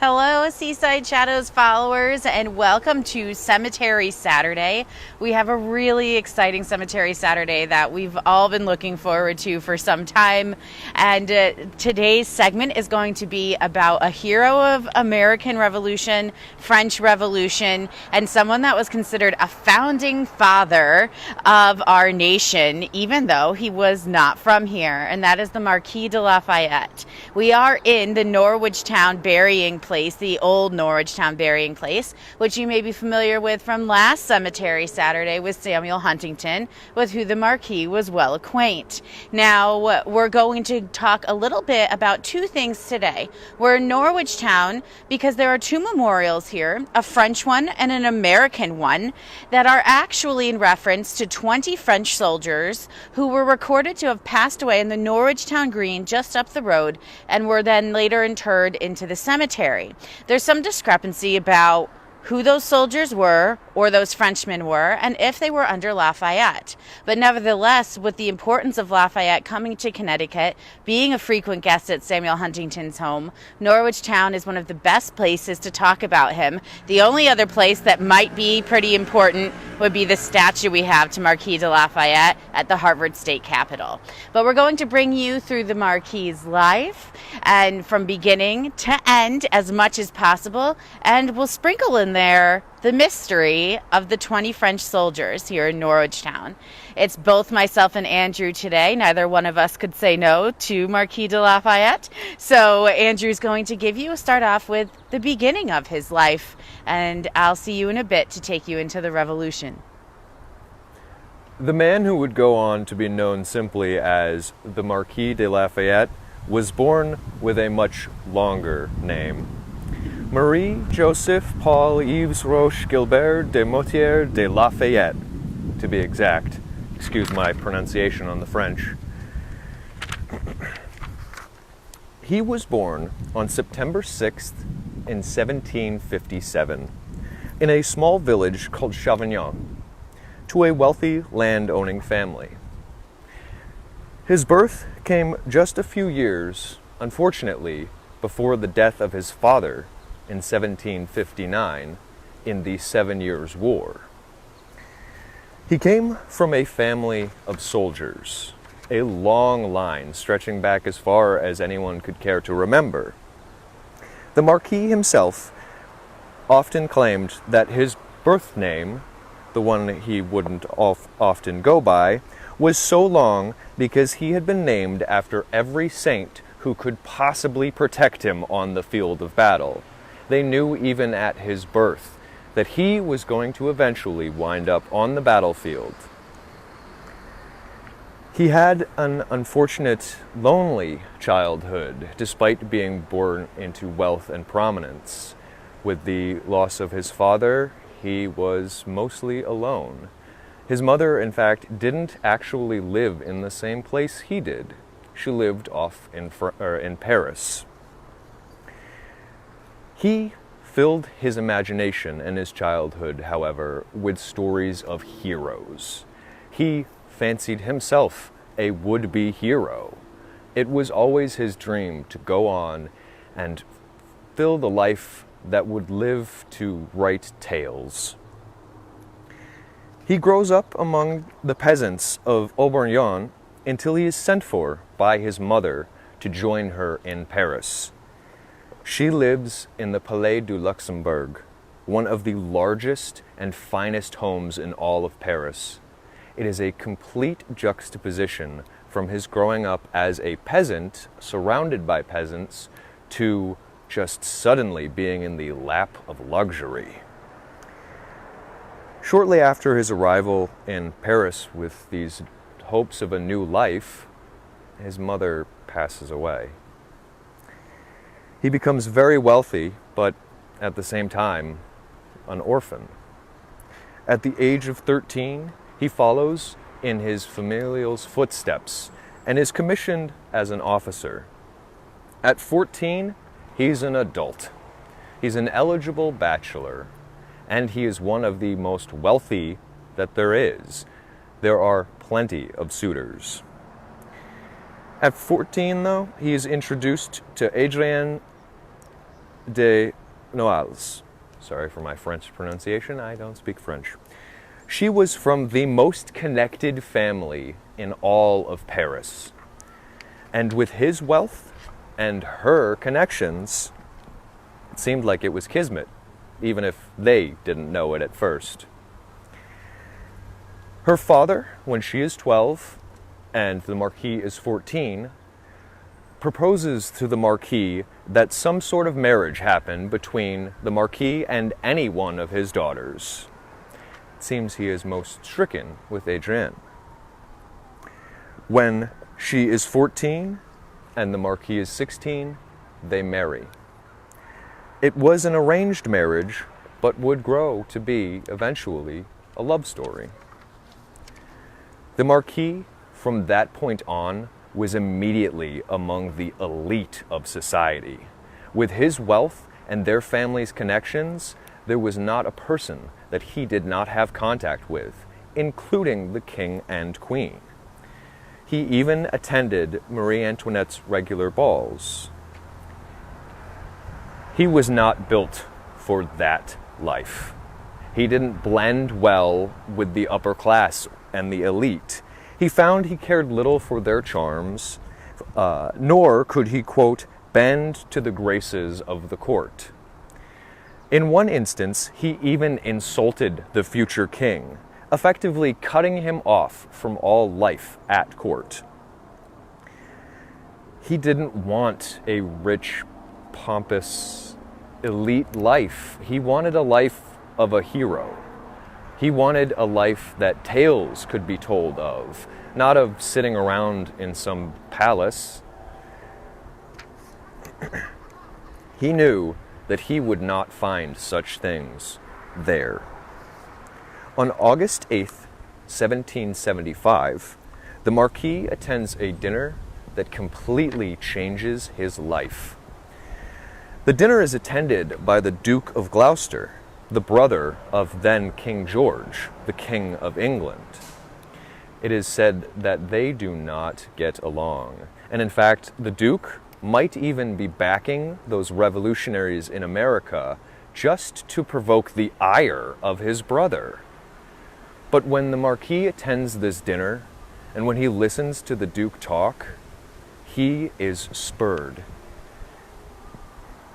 Hello, Seaside Shadows followers, and welcome to Cemetery Saturday. We have a really exciting Cemetery Saturday that we've all been looking forward to for some time. And today's segment is going to be about a hero of American Revolution, French Revolution, and someone that was considered a founding father of our nation, even though he was not from here, and that is the Marquis de Lafayette. We are in the Norwich Town burying place, the old Norwich Town burying place, which you may be familiar with from last Cemetery Saturday with Samuel Huntington, with who the Marquis was well acquainted. Now, we're going to talk a little bit about two things today. We're in Norwich Town because there are two memorials here, a French one and an American one, that are actually in reference to 20 French soldiers who were recorded to have passed away in the Norwich Town Green just up the road and were then later interred into the cemetery. There's some discrepancy about who those soldiers were or those Frenchmen were and if they were under Lafayette. But nevertheless, with the importance of Lafayette coming to Connecticut, being a frequent guest at Samuel Huntington's home, Norwich Town is one of the best places to talk about him. The only other place that might be pretty important would be the statue we have to Marquis de Lafayette at the Harvard State Capitol. But we're going to bring you through the Marquis's life and from beginning to end as much as possible, and we'll sprinkle in there the mystery of the 20 French soldiers here in Norwich Town. It's both myself and Andrew today. Neither one of us could say no to Marquis de Lafayette. So Andrew's going to give you a start off with the beginning of his life, and I'll see you in a bit to take you into the Revolution. The man who would go on to be known simply as the Marquis de Lafayette was born with a much longer name. Marie Joseph Paul Yves Roche Gilbert de Motier de Lafayette, to be exact. Excuse my pronunciation on the French. He was born on September 6th in 1757 in a small village called Chavignon to a wealthy land-owning family. His birth came just a few years, unfortunately, before the death of his father in 1759 in the 7 Years' War. He came from a family of soldiers, a long line stretching back as far as anyone could care to remember. The Marquis himself often claimed that his birth name, the one he wouldn't often go by, was so long because he had been named after every saint who could possibly protect him on the field of battle. They knew even at his birth that he was going to eventually wind up on the battlefield. He had an unfortunate, lonely childhood, despite being born into wealth and prominence. With the loss of his father, he was mostly alone. His mother, in fact, didn't actually live in the same place he did. She lived off in Paris. He filled his imagination and his childhood, however, with stories of heroes. He fancied himself a would-be hero. It was always his dream to go on and fill the life that would live to write tales. He grows up among the peasants of Auvergne until he is sent for by his mother to join her in Paris. She lives in the Palais du Luxembourg, one of the largest and finest homes in all of Paris. It is a complete juxtaposition from his growing up as a peasant, surrounded by peasants, to just suddenly being in the lap of luxury. Shortly after his arrival in Paris with these hopes of a new life, his mother passes away. He becomes very wealthy, but at the same time, an orphan. At the age of 13, he follows in his familial's footsteps and is commissioned as an officer. At 14, he's an adult. He's an eligible bachelor, and he is one of the most wealthy that there is. There are plenty of suitors. At 14, though, he is introduced to Adrienne de Noailles. Sorry for my French pronunciation, I don't speak French. She was from the most connected family in all of Paris. And with his wealth and her connections, it seemed like it was kismet, even if they didn't know it at first. Her father, when she is 12 and the Marquis is 14, proposes to the Marquis that some sort of marriage happen between the Marquis and any one of his daughters. It seems he is most stricken with Adrienne. When she is 14 and the Marquis is 16, they marry. It was an arranged marriage, but would grow to be, eventually, a love story. The Marquis, from that point on, was immediately among the elite of society. With his wealth and their family's connections, there was not a person that he did not have contact with, including the king and queen. He even attended Marie Antoinette's regular balls. He was not built for that life. He didn't blend well with the upper class and the elite. He found he cared little for their charms, nor could he, quote, bend to the graces of the court. In one instance, he even insulted the future king, effectively cutting him off from all life at court. He didn't want a rich, pompous, elite life. He wanted a life of a hero. He wanted a life that tales could be told of, not of sitting around in some palace. He knew that he would not find such things there. On August 8th, 1775, the Marquis attends a dinner that completely changes his life. The dinner is attended by the Duke of Gloucester, the brother of then King George, the King of England. It is said that they do not get along. And in fact, the Duke might even be backing those revolutionaries in America just to provoke the ire of his brother. But when the Marquis attends this dinner, and when he listens to the Duke talk, he is spurred.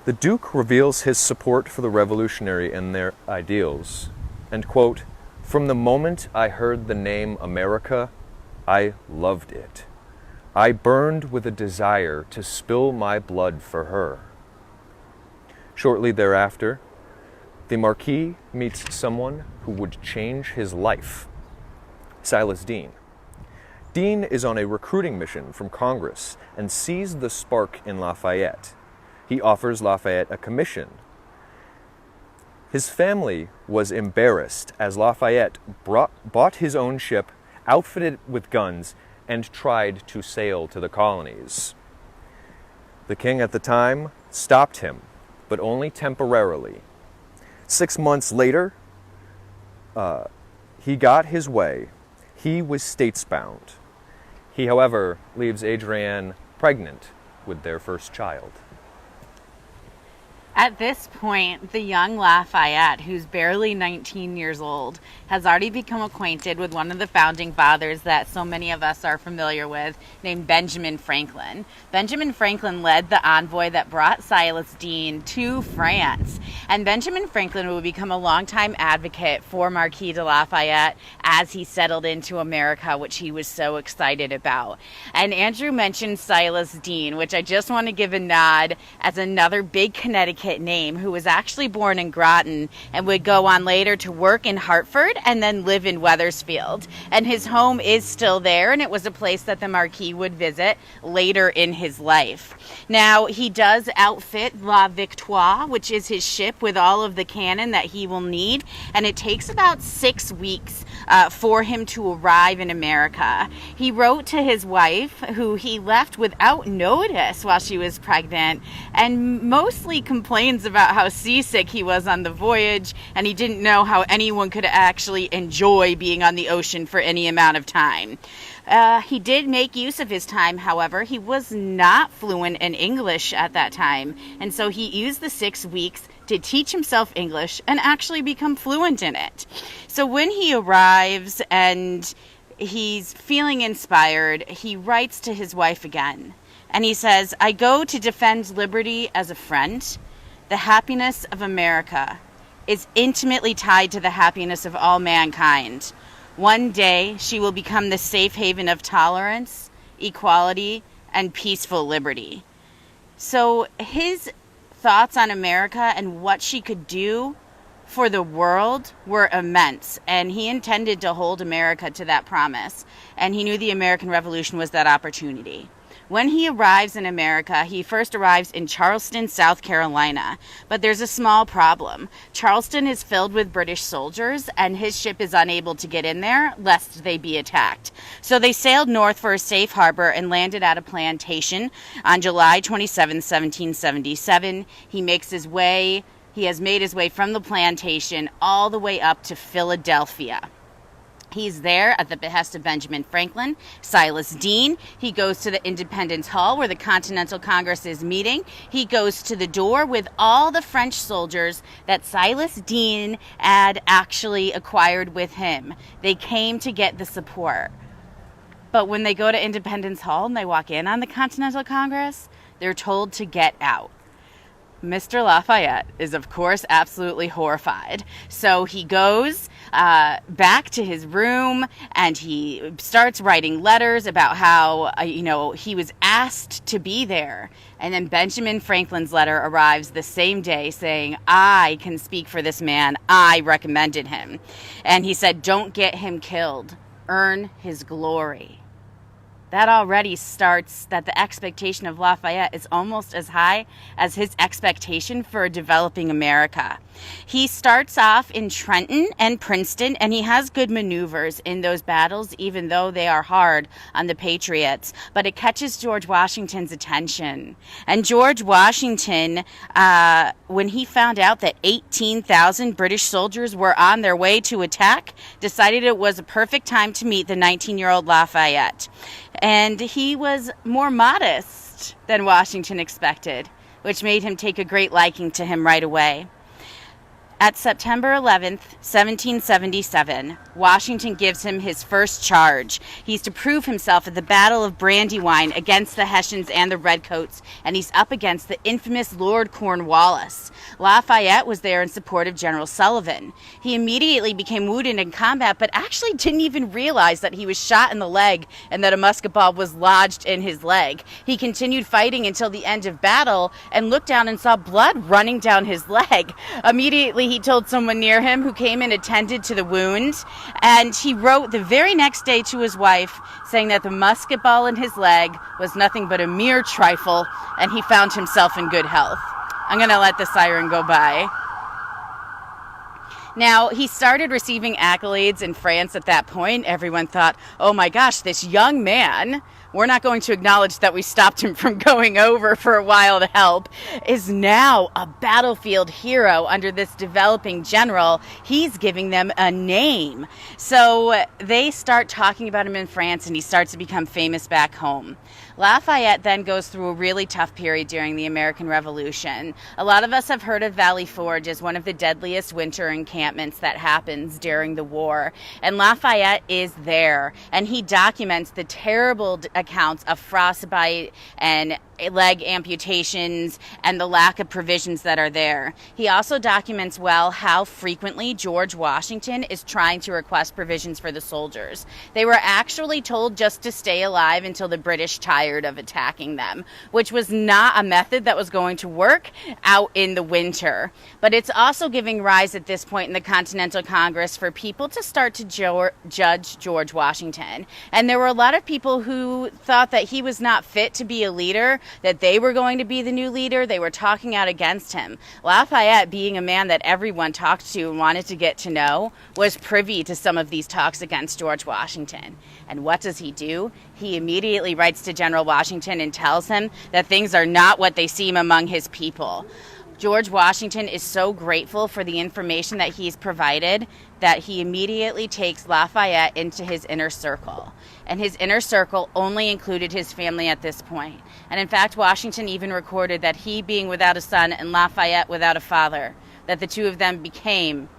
The Duke reveals his support for the revolutionary and their ideals, and, quote, "From the moment I heard the name America, I loved it. I burned with a desire to spill my blood for her." Shortly thereafter, the Marquis meets someone who would change his life, Silas Deane. Deane is on a recruiting mission from Congress and sees the spark in Lafayette. He offers Lafayette a commission. His family was embarrassed as Lafayette bought his own ship, outfitted with guns, and tried to sail to the colonies. The king at the time stopped him, but only temporarily. 6 months later, he got his way. He was statesbound. He, however, leaves Adrienne pregnant with their first child. At this point, the young Lafayette, who's barely 19 years old, has already become acquainted with one of the founding fathers that so many of us are familiar with, named Benjamin Franklin. Benjamin Franklin led the envoy that brought Silas Deane to France, and Benjamin Franklin would become a longtime advocate for Marquis de Lafayette as he settled into America, which he was so excited about. And Andrew mentioned Silas Deane, which I just want to give a nod as another big Connecticut name, who was actually born in Groton and would go on later to work in Hartford and then live in Wethersfield. And his home is still there, and it was a place that the Marquis would visit later in his life. Now, he does outfit La Victoire, which is his ship, with all of the cannon that he will need, and it takes about 6 weeks for him to arrive in America. He wrote to his wife, who he left without notice while she was pregnant, and mostly complains about how seasick he was on the voyage, and he didn't know how anyone could actually enjoy being on the ocean for any amount of time. He did make use of his time, however. He was not fluent in English at that time, and so he used the 6 weeks to teach himself English and actually become fluent in it. So when he arrives and he's feeling inspired, he writes to his wife again. And he says, "I go to defend liberty as a friend. The happiness of America is intimately tied to the happiness of all mankind. One day she will become the safe haven of tolerance, equality, and peaceful liberty." So his thoughts on America and what she could do for the world were immense, and he intended to hold America to that promise, and he knew the American Revolution was that opportunity. When he arrives in America, he first arrives in Charleston, South Carolina. But there's a small problem. Charleston is filled with British soldiers, and his ship is unable to get in there lest they be attacked. So they sailed north for a safe harbor and landed at a plantation on July 27, 1777. He has made his way from the plantation all the way up to Philadelphia. He's there at the behest of Benjamin Franklin, Silas Deane. He goes to the Independence Hall where the Continental Congress is meeting. He goes to the door with all the French soldiers that Silas Deane had actually acquired with him. They came to get the support. But when they go to Independence Hall and they walk in on the Continental Congress, they're told to get out. Mr. Lafayette is, of course, absolutely horrified. So he goes back to his room and he starts writing letters about how, he was asked to be there. And then Benjamin Franklin's letter arrives the same day saying, "I can speak for this man. I recommended him." And he said, "Don't get him killed. Earn his glory." That already starts that the expectation of Lafayette is almost as high as his expectation for a developing America. He starts off in Trenton and Princeton, and he has good maneuvers in those battles, even though they are hard on the Patriots. But it catches George Washington's attention. And George Washington, when he found out that 18,000 British soldiers were on their way to attack, decided it was a perfect time to meet the 19-year-old Lafayette. And he was more modest than Washington expected, which made him take a great liking to him right away. At September 11th, 1777, Washington gives him his first charge. He's to prove himself at the Battle of Brandywine against the Hessians and the Redcoats, and he's up against the infamous Lord Cornwallis. Lafayette was there in support of General Sullivan. He immediately became wounded in combat, but actually didn't even realize that he was shot in the leg and that a musket ball was lodged in his leg. He continued fighting until the end of battle and looked down and saw blood running down his leg. Immediately, he told someone near him who came and attended to the wound, and he wrote the very next day to his wife saying that the musket ball in his leg was nothing but a mere trifle, and he found himself in good health. I'm going to let the siren go by. Now, he started receiving accolades in France at that point. Everyone thought, oh my gosh, this young man, we're not going to acknowledge that we stopped him from going over for a while to help, is now a battlefield hero under this developing general. He's giving them a name. So they start talking about him in France, and he starts to become famous back home. Lafayette then goes through a really tough period during the American Revolution. A lot of us have heard of Valley Forge as one of the deadliest winter encampments that happens during the war. And Lafayette is there, and he documents the terrible accounts of frostbite and leg amputations and the lack of provisions that are there. He also documents well how frequently George Washington is trying to request provisions for the soldiers. They were actually told just to stay alive until the British tired of attacking them, which was not a method that was going to work out in the winter. But it's also giving rise at this point in the Continental Congress for people to start to judge George Washington. And there were a lot of people who thought that he was not fit to be a leader, that they were going to be the new leader. They were talking out against him. Lafayette, being a man that everyone talked to and wanted to get to know, was privy to some of these talks against George Washington. And what does he do? He immediately writes to General Washington and tells him that things are not what they seem among his people. George Washington is so grateful for the information that he's provided that he immediately takes Lafayette into his inner circle. And his inner circle only included his family at this point. And in fact, Washington even recorded that he being without a son and Lafayette without a father, that the two of them became,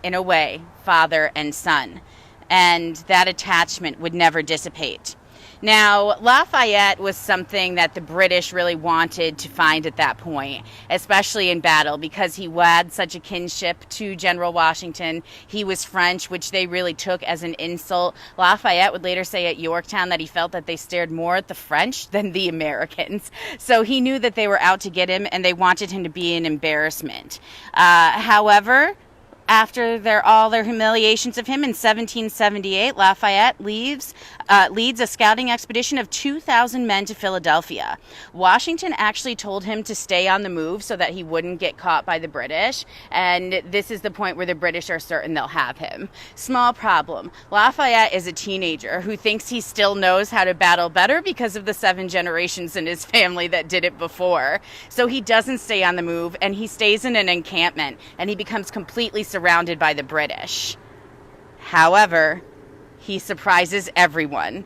in a way, father and son. And that attachment would never dissipate. Now, Lafayette was something that the British really wanted to find at that point, especially in battle, because he had such a kinship to General Washington. He was French, which they really took as an insult. Lafayette would later say at Yorktown that he felt that they stared more at the French than the Americans. So he knew that they were out to get him, and they wanted him to be an embarrassment. However, after all their humiliations of him in 1778, Lafayette leads a scouting expedition of 2,000 men to Philadelphia. Washington actually told him to stay on the move so that he wouldn't get caught by the British, and this is the point where the British are certain they'll have him. Small problem. Lafayette is a teenager who thinks he still knows how to battle better because of the 7 generations in his family that did it before. So he doesn't stay on the move, and he stays in an encampment, and he becomes completely surrounded by the British. However, he surprises everyone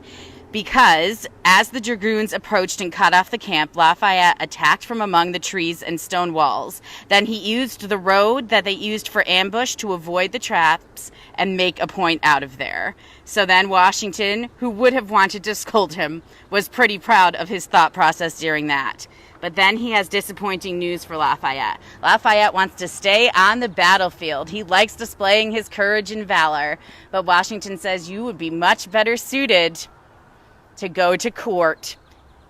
because as the dragoons approached and cut off the camp, Lafayette attacked from among the trees and stone walls. Then he used the road that they used for ambush to avoid the traps and make a point out of there. So then Washington, who would have wanted to scold him, was pretty proud of his thought process during that. But then he has disappointing news for Lafayette. Lafayette wants to stay on the battlefield. He likes displaying his courage and valor. But Washington says you would be much better suited to go to court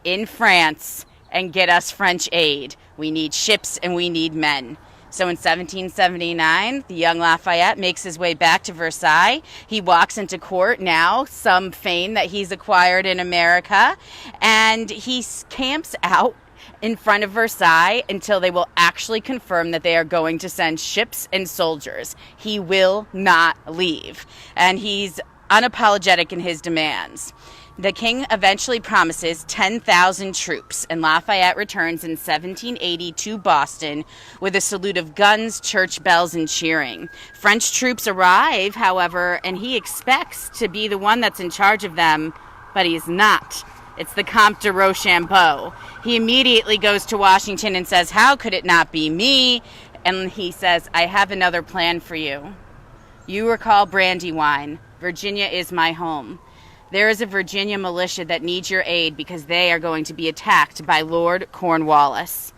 in France and get us French aid. We need ships and we need men. So in 1779, the young Lafayette makes his way back to Versailles. He walks into court now, some fame that he's acquired in America, and he camps out in front of Versailles until they will actually confirm that they are going to send ships and soldiers. He will not leave, and he's unapologetic in his demands. The king eventually promises 10,000 troops, and Lafayette returns in 1780 to Boston with a salute of guns, church bells, and cheering. French troops arrive, however, and he expects to be the one that's in charge of them, but he's not. It's the Comte de Rochambeau. He immediately goes to Washington and says, "How could it not be me?" And he says, "I have another plan for you. You recall Brandywine. Virginia is my home. There is a Virginia militia that needs your aid because they are going to be attacked by Lord Cornwallis."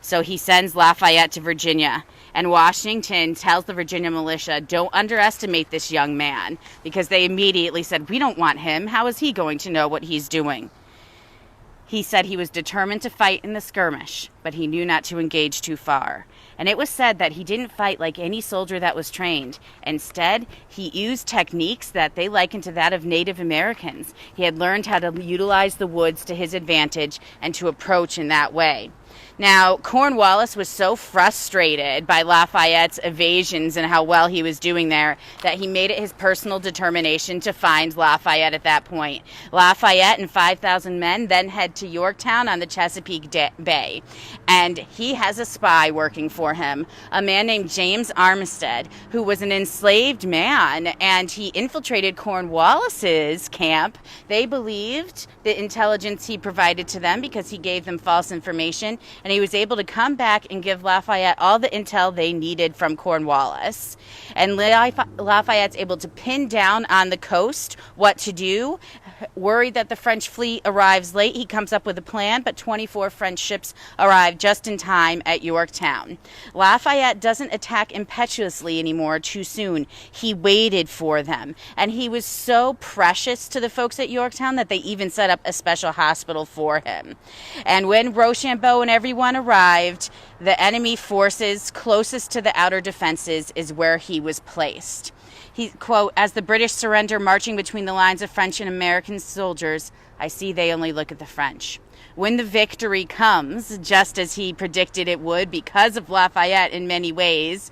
So he sends Lafayette to Virginia. And Washington tells the Virginia militia, don't underestimate this young man, because they immediately said, we don't want him. How is he going to know what he's doing? He said he was determined to fight in the skirmish, but he knew not to engage too far. And it was said that he didn't fight like any soldier that was trained. Instead, he used techniques that they likened to that of Native Americans. He had learned how to utilize the woods to his advantage and to approach in that way. Now, Cornwallis was so frustrated by Lafayette's evasions and how well he was doing there that he made it his personal determination to find Lafayette at that point. Lafayette and 5,000 men then head to Yorktown on the Chesapeake Bay, and he has a spy working for him, a man named James Armistead, who was an enslaved man, and he infiltrated Cornwallis's camp. They believed the intelligence he provided to them because he gave them false information, and he was able to come back and give Lafayette all the intel they needed from Cornwallis. And Lafayette's able to pin down on the coast what to do. Worried that the French fleet arrives late, he comes up with a plan, but 24 French ships arrive just in time at Yorktown. Lafayette doesn't attack impetuously anymore too soon. He waited for them, and he was so precious to the folks at Yorktown that they even set up a special hospital for him. And when Rochambeau and everyone arrived, the enemy forces closest to the outer defenses is where he was placed. He, quote, as the British surrender marching between the lines of French and American soldiers, I see they only look at the French. When the victory comes, just as he predicted it would because of Lafayette in many ways,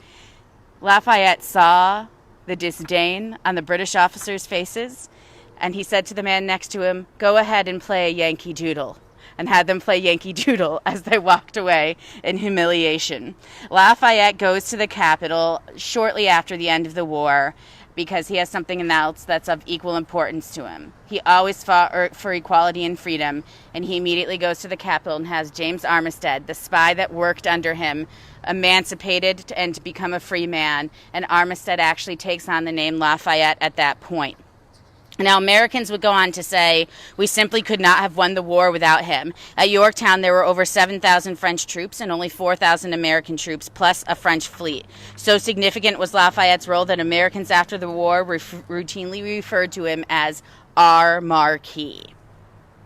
Lafayette saw the disdain on the British officers' faces, and he said to the man next to him, go ahead and play a Yankee Doodle. and had them play Yankee Doodle as they walked away in humiliation. Lafayette goes to the Capitol shortly after the end of the war because he has something else that's of equal importance to him. He always fought for equality and freedom, and he immediately goes to the Capitol and has James Armistead, the spy that worked under him, emancipated and to become a free man, and Armistead actually takes on the name Lafayette at that point. Now, Americans would go on to say, we simply could not have won the war without him. At Yorktown, there were over 7,000 French troops and only 4,000 American troops, plus a French fleet. So significant was Lafayette's role that Americans after the war routinely referred to him as our Marquis.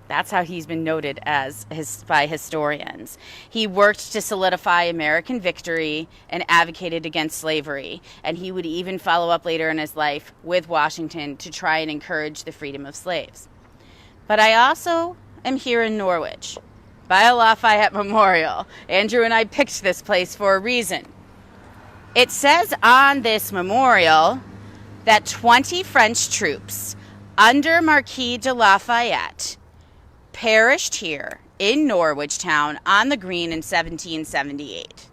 That's how he's been noted by historians. He worked to solidify American victory and advocated against slavery. And he would even follow up later in his life with Washington to try and encourage the freedom of slaves. But I also am here in Norwich by a Lafayette Memorial. Andrew and I picked this place for a reason. It says on this memorial that 20 French troops under Marquis de Lafayette perished here in Norwich town on the Green in 1778.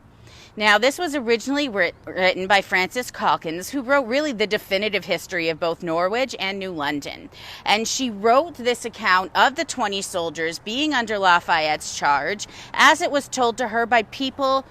Now, this was originally written by Frances Calkins, who wrote really the definitive history of both Norwich and New London. And she wrote this account of the 20 soldiers being under Lafayette's charge as it was told to her by people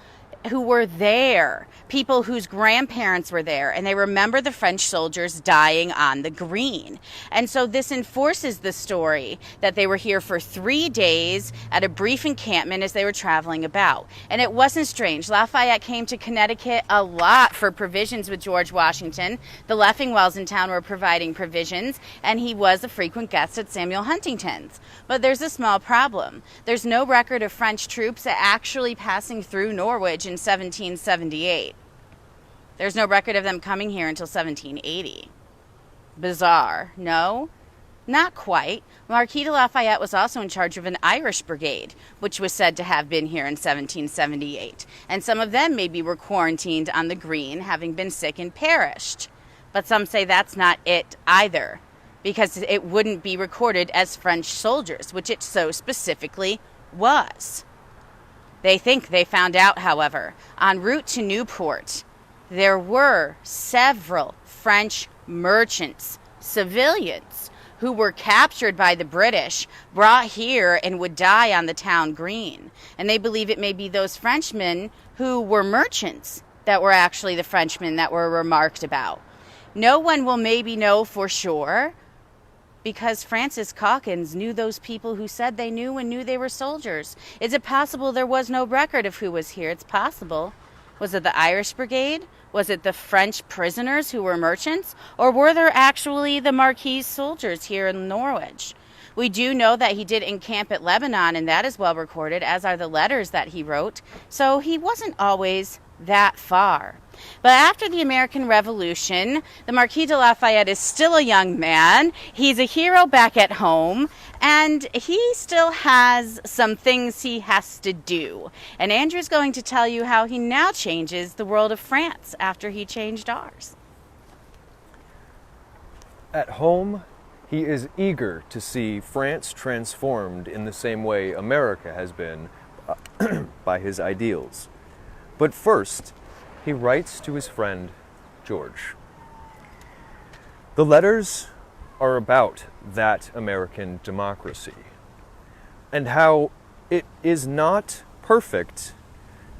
who were there, people whose grandparents were there, and they remember the French soldiers dying on the Green. And so this enforces the story that they were here for 3 days at a brief encampment as they were traveling about. And it wasn't strange. Lafayette came to Connecticut a lot for provisions with George Washington. The Leffingwells in town were providing provisions, and he was a frequent guest at Samuel Huntington's. But there's a small problem. There's no record of French troops actually passing through Norwich in 1778. There's no record of them coming here until 1780. Bizarre, no? Not quite. Marquis de Lafayette was also in charge of an Irish brigade, which was said to have been here in 1778. And some of them maybe were quarantined on the Green, having been sick and perished. But some say that's not it either, because it wouldn't be recorded as French soldiers, which it so specifically was. They think they found out, however, en route to Newport, there were several French merchants, civilians, who were captured by the British, brought here, and would die on the town green. And they believe it may be those Frenchmen who were merchants that were actually the Frenchmen that were remarked about. No one will maybe know for sure, because Frances Calkins knew those people who said they knew and knew they were soldiers. Is it possible there was no record of who was here? It's possible. Was it the Irish Brigade? Was it the French prisoners who were merchants? Or were there actually the Marquis soldiers here in Norwich? We do know that he did encamp at Lebanon, and that is well recorded, as are the letters that he wrote. So he wasn't always that far. But after the American Revolution, the Marquis de Lafayette is still a young man. He's a hero back at home, and he still has some things he has to do. And Andrew's going to tell you how he now changes the world of France after he changed ours. At home, he is eager to see France transformed in the same way America has been by his ideals. But first, he writes to his friend, George. The letters are about that American democracy and how it is not perfect,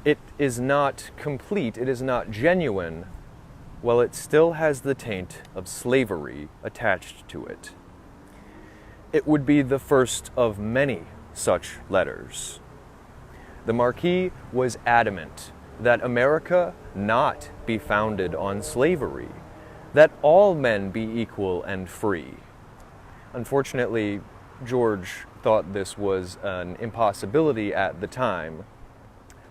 it is not complete, it is not genuine, while it still has the taint of slavery attached to it. It would be the first of many such letters. The Marquis was adamant that America not be founded on slavery, that all men be equal and free. Unfortunately, George thought this was an impossibility at the time,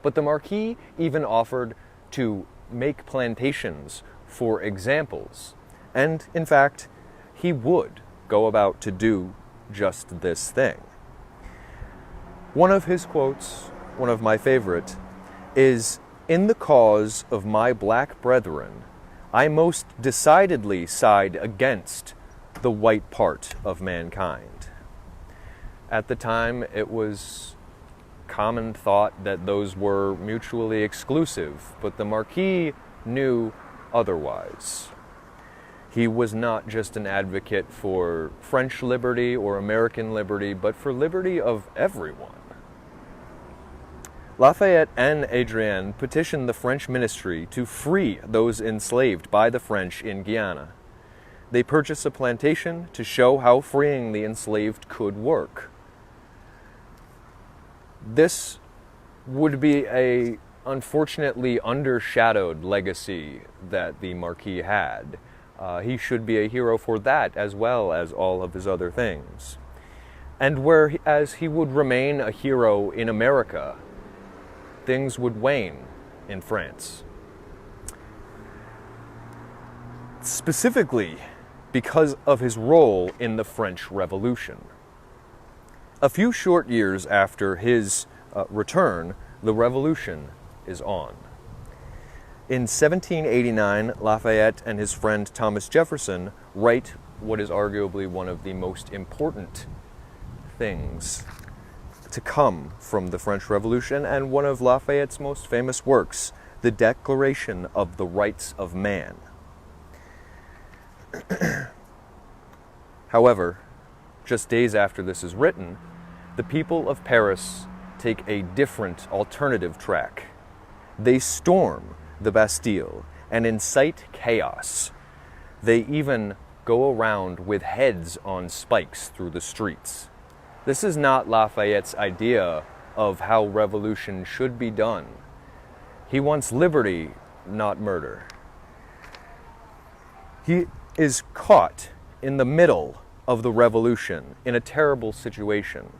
but the Marquis even offered to make plantations for examples, and in fact, he would go about to do just this thing. One of his quotes, one of my favorite, is, "In the cause of my black brethren, I most decidedly side against the white part of mankind." At the time, it was common thought that those were mutually exclusive, but the Marquis knew otherwise. He was not just an advocate for French liberty or American liberty, but for liberty of everyone. Lafayette and Adrienne petitioned the French ministry to free those enslaved by the French in Guyana. They purchased a plantation to show how freeing the enslaved could work. This would be a unfortunately undershadowed legacy that the Marquis had. He should be a hero for that as well as all of his other things. And whereas he would remain a hero in America, things would wane in France. Specifically because of his role in the French Revolution. A few short years after his return, the revolution is on. In 1789, Lafayette and his friend Thomas Jefferson write what is arguably one of the most important things to come from the French Revolution and one of Lafayette's most famous works, the Declaration of the Rights of Man. However, just days after this is written, the people of Paris take a different alternative track. They storm the Bastille and incite chaos. They even go around with heads on spikes through the streets. This is not Lafayette's idea of how revolution should be done. He wants liberty, not murder. He is caught in the middle of the revolution in a terrible situation.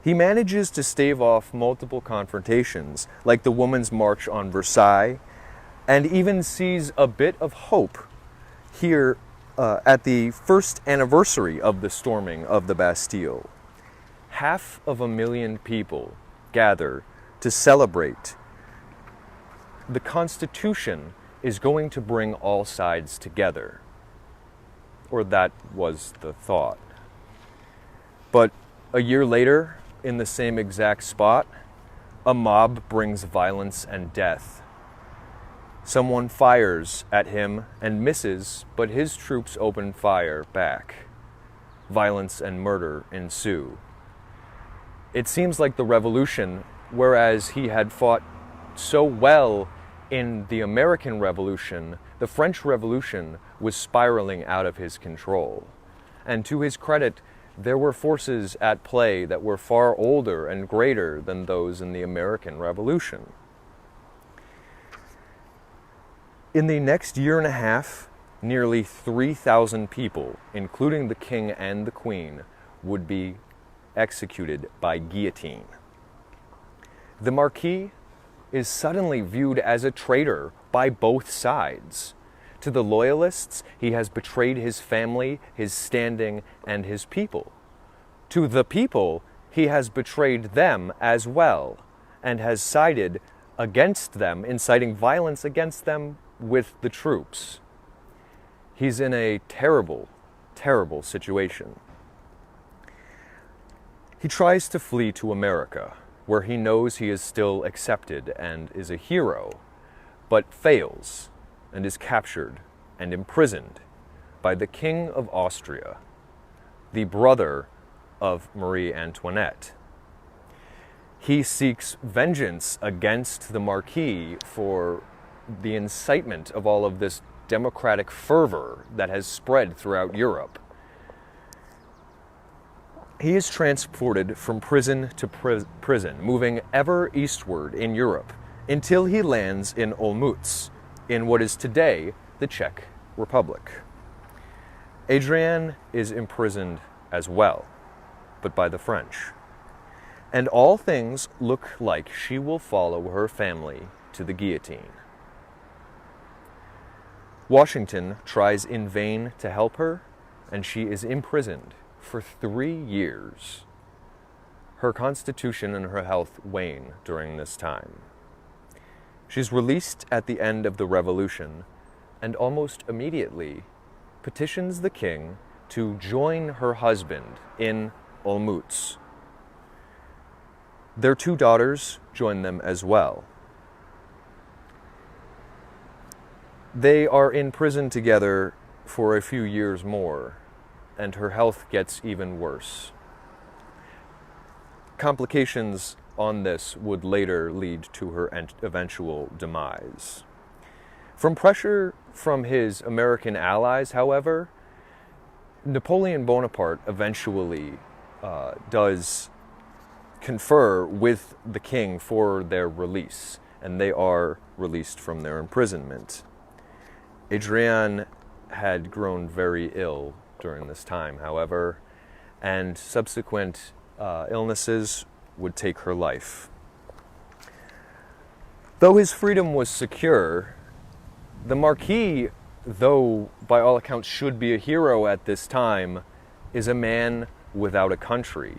He manages to stave off multiple confrontations, like the Women's March on Versailles, and even sees a bit of hope here at the first anniversary of the storming of the Bastille. 500,000 people gather to celebrate. The Constitution is going to bring all sides together. Or that was the thought. But a year later, in the same exact spot, a mob brings violence and death. Someone fires at him and misses, but his troops open fire back. Violence and murder ensue. It seems like the revolution, whereas he had fought so well in the American Revolution, the French Revolution was spiraling out of his control. And to his credit, there were forces at play that were far older and greater than those in the American Revolution. In the next year and a half, nearly 3,000 people, including the king and the queen, would be executed by guillotine. The Marquis is suddenly viewed as a traitor by both sides. To the loyalists, he has betrayed his family, his standing, and his people. To the people, he has betrayed them as well, and has sided against them, inciting violence against them with the troops. He's in a terrible, terrible situation. He tries to flee to America, where he knows he is still accepted and is a hero, but fails and is captured and imprisoned by the King of Austria, the brother of Marie Antoinette. He seeks vengeance against the Marquis for the incitement of all of this democratic fervor that has spread throughout Europe. He is transported from prison to prison, moving ever eastward in Europe, until he lands in Olmütz, in what is today the Czech Republic. Adrienne is imprisoned as well, but by the French. And all things look like she will follow her family to the guillotine. Washington tries in vain to help her, and she is imprisoned for 3 years. Her constitution and her health wane during this time. She's released at the end of the revolution, and almost immediately petitions the king to join her husband in Olmütz. Their 2 daughters join them as well. They are in prison together for a few years more, and her health gets even worse. Complications on this would later lead to her eventual demise. From pressure from his American allies, however, Napoleon Bonaparte eventually does confer with the king for their release, and they are released from their imprisonment. Adrienne had grown very ill during this time, however, and subsequent illnesses would take her life. Though his freedom was secure, the Marquis, though by all accounts should be a hero at this time, is a man without a country.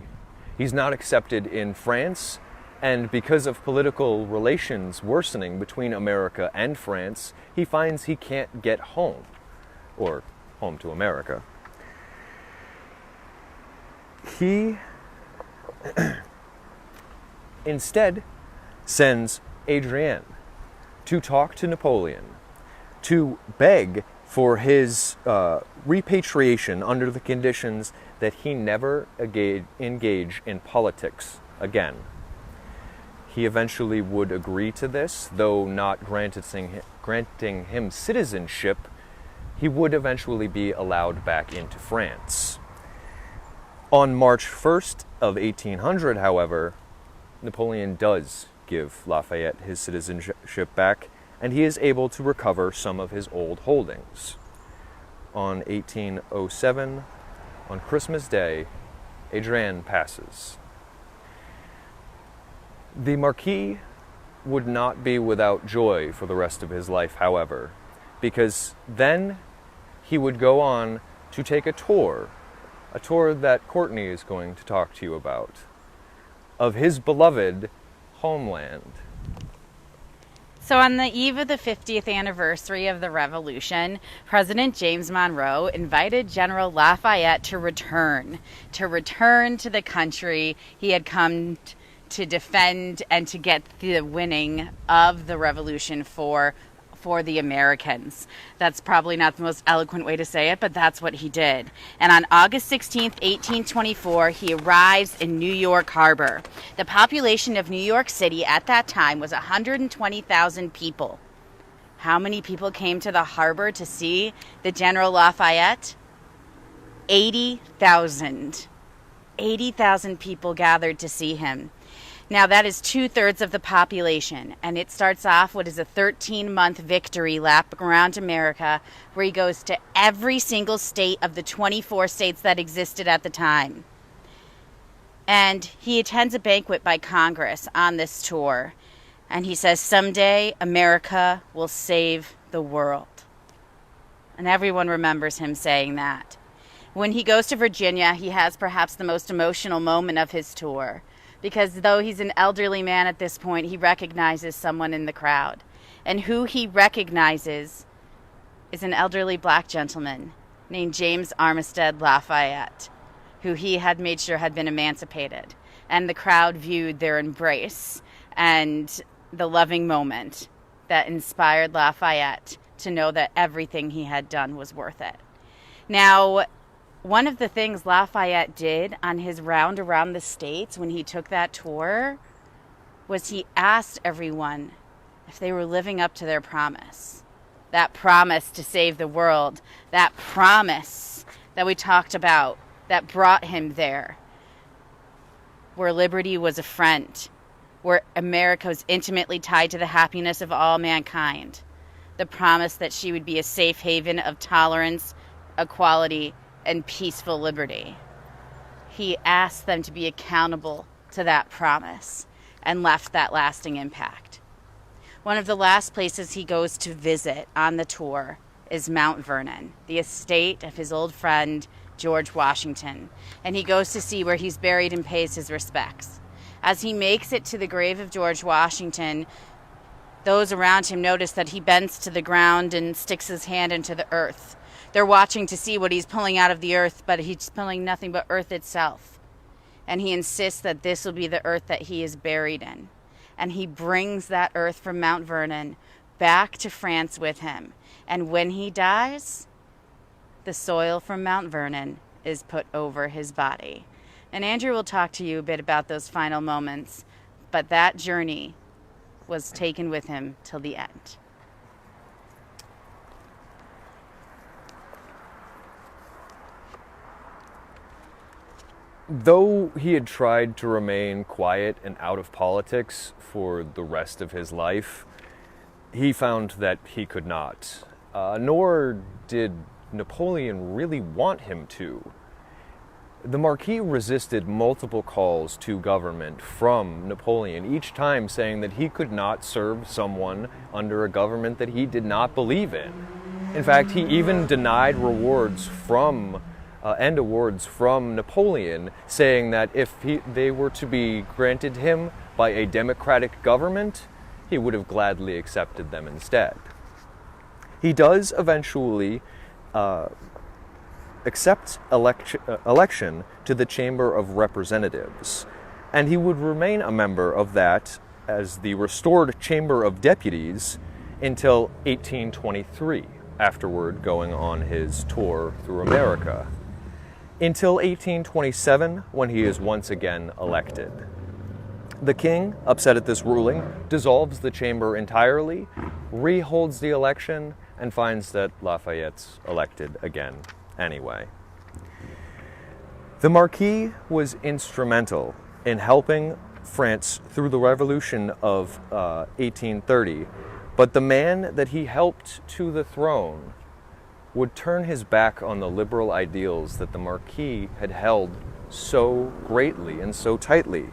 He's not accepted in France, and because of political relations worsening between America and France, he finds he can't get home, or home to America. He instead sends Adrienne to talk to Napoleon, to beg for his repatriation under the conditions that he never engage in politics again. He eventually would agree to this, though not granting him citizenship. He would eventually be allowed back into France. On March 1st of 1800, however, Napoleon does give Lafayette his citizenship back, and he is able to recover some of his old holdings. On 1807, on Christmas Day, Adrienne passes. The Marquis would not be without joy for the rest of his life, however, because then he would go on to take a tour that Courtney is going to talk to you about, of his beloved homeland. So on the eve of the 50th anniversary of the Revolution, President James Monroe invited General Lafayette to return to the country he had come to defend and to get the winning of the revolution for the Americans. That's probably not the most eloquent way to say it, but that's what he did. And on August 16th, 1824, he arrives in New York Harbor. The population of New York City at that time was 120,000 people. How many people came to the harbor to see the General Lafayette? 80,000. 80,000 people gathered to see him. Now, that is 2/3 of the population, and it starts off what is a 13-month victory lap around America, where he goes to every single state of the 24 states that existed at the time. And he attends a banquet by Congress on this tour, and he says, "Someday America will save the world." And everyone remembers him saying that. When he goes to Virginia, he has perhaps the most emotional moment of his tour, because though he's an elderly man at this point, he recognizes someone in the crowd. And who he recognizes is an elderly black gentleman named James Armistead Lafayette, who he had made sure had been emancipated. And the crowd viewed their embrace and the loving moment that inspired Lafayette to know that everything he had done was worth it. Now, one of the things Lafayette did on his round around the states when he took that tour was he asked everyone if they were living up to their promise. That promise to save the world. That promise that we talked about that brought him there. Where liberty was a friend. Where America was intimately tied to the happiness of all mankind. The promise that she would be a safe haven of tolerance, equality, and peaceful liberty. He asked them to be accountable to that promise and left that lasting impact. One of the last places he goes to visit on the tour is Mount Vernon, the estate of his old friend George Washington, and he goes to see where he's buried and pays his respects. As he makes it to the grave of George Washington, those around him notice that he bends to the ground and sticks his hand into the earth. They're watching to see what he's pulling out of the earth, but he's pulling nothing but earth itself. and he insists that this will be the earth that he is buried in. And he brings that earth from Mount Vernon back to France with him. And when he dies, the soil from Mount Vernon is put over his body. And Andrew will talk to you a bit about those final moments, but that journey was taken with him till the end. Though he had tried to remain quiet and out of politics for the rest of his life, he found that he could not. Nor did Napoleon really want him to. The Marquis resisted multiple calls to government from Napoleon, each time saying that he could not serve someone under a government that he did not believe in. In fact, he even denied rewards from and awards from Napoleon, saying that if they were to be granted him by a democratic government, he would have gladly accepted them instead. He does eventually accept election to the Chamber of Representatives, and he would remain a member of that as the restored Chamber of Deputies until 1823, afterward going on his tour through America, until 1827, when he is once again elected. The king, upset at this ruling, dissolves the chamber entirely, reholds the election, and finds that Lafayette's elected again anyway. The Marquis was instrumental in helping France through the Revolution of 1830, but the man that he helped to the throne would turn his back on the liberal ideals that the Marquis had held so greatly and so tightly.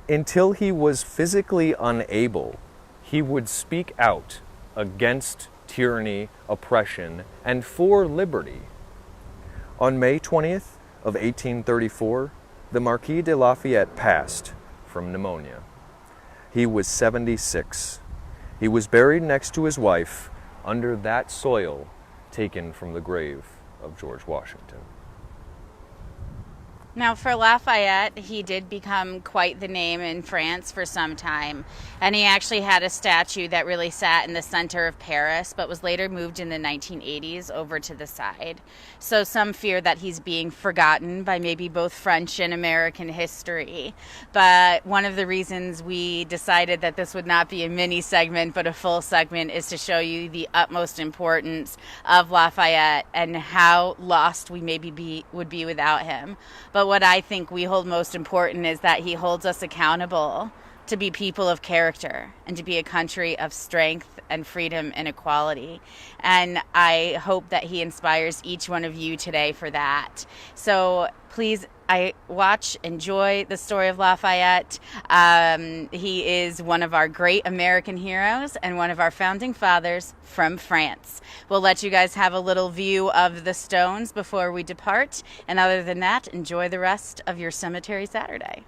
Until he was physically unable, he would speak out against tyranny, oppression, and for liberty. On May 20th of 1834, the Marquis de Lafayette passed from pneumonia. He was 76. He was buried next to his wife under that soil taken from the grave of George Washington. Now, for Lafayette, he did become quite the name in France for some time, and he actually had a statue that really sat in the center of Paris, but was later moved in the 1980s over to the side. So some fear that he's being forgotten by maybe both French and American history. But one of the reasons we decided that this would not be a mini segment, but a full segment, is to show you the utmost importance of Lafayette and how lost we maybe would be without him. But what I think we hold most important is that he holds us accountable to be people of character and to be a country of strength and freedom and equality. And I hope that he inspires each one of you today for that. So please, enjoy the story of Lafayette. He is one of our great American heroes and one of our founding fathers from France. We'll let you guys have a little view of the stones before we depart. And other than that, enjoy the rest of your Cemetery Saturday.